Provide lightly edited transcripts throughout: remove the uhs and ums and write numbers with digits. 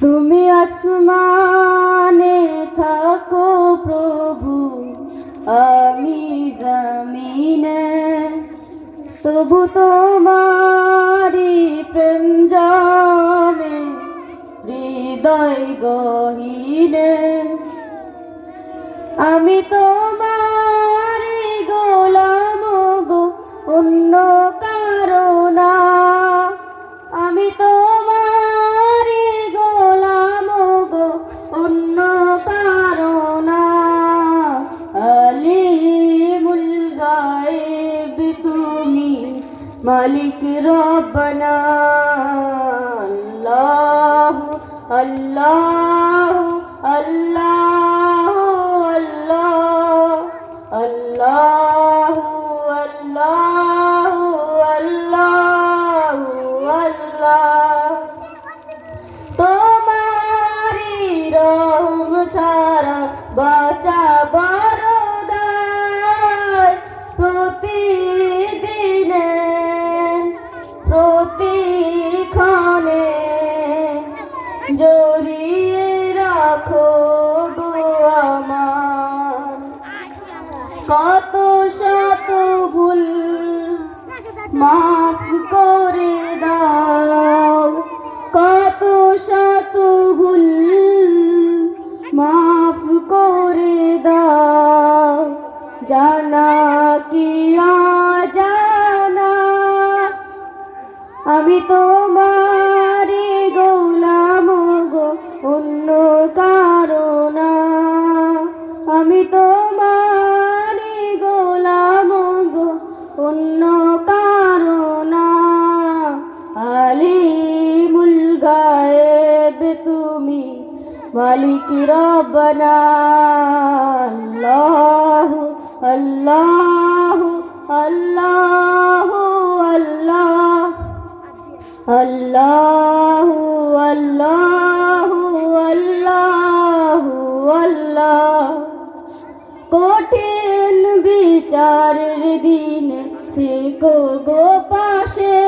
তুমি আসমানে থাকো প্রভু, আমি জমিনে, তবু তোমারি প্রেম জানে হৃদয় গহীনে। আমি তোমারি গোলাম গো, অন্য কারো না। আমি তোমারি গোলাম গো, অন্য কারো না। আলিমুল গায়েব তুমি, মালিক রব্বানা। আল্লাহু আল্লাহু আল্লাহু আল্লাহ, আল্লাহু আল্লাহু আল্লাহু আল্লাহ। তোমারি রহম ছাড়া বাঁচা বড় দায়। প্রতিদিনে প্রতিক্ষণে জড়িয়ে রাখো গো আমার। কত শত ভুল মাফ করে দাও, কত শত ভুল মাফ করে দাও। জানা কি অজানা, আমি তোমারি গোলাম গো, অন্য কারো না। আমি তোমারি গোলাম গো, অন্য কারো না। আলিমুল গায়েব তুমি, মালিক রব্বানা। আল্লাহু আল্লাহু আল্লাহু আল্লাহ, আল্লাহু আল্লাহু আল্লাহু আল্লাহ। কঠিন বিচারের দিন থেকো গো পাশে,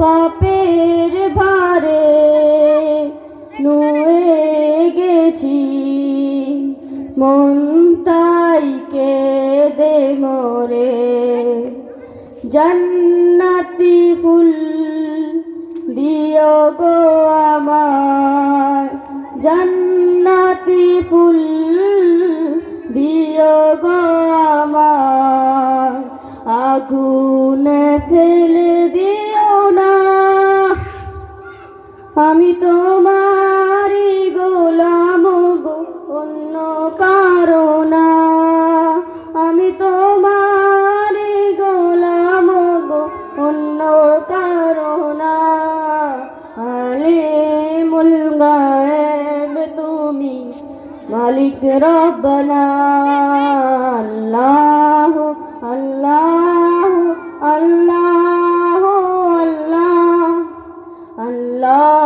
পাপের ভারে নুয়ে গেছি মন, তাই কেঁদে মরে। জান্নাতি ফুল দিও গো আমায়, জান্নাতি ফুল দিও গো আমায়। আগুনে ফেলে দিও না, আমি তোমারি গোলাম গো, অন্য কারো না। আমি তোমারি গোলাম গো, অন্য কারো না। আলিমুল গায়েব তুমি, মালিক রব্বানা। আল্লাহু আল্লাহু আল্লাহু আল্লাহ, আল্লাহ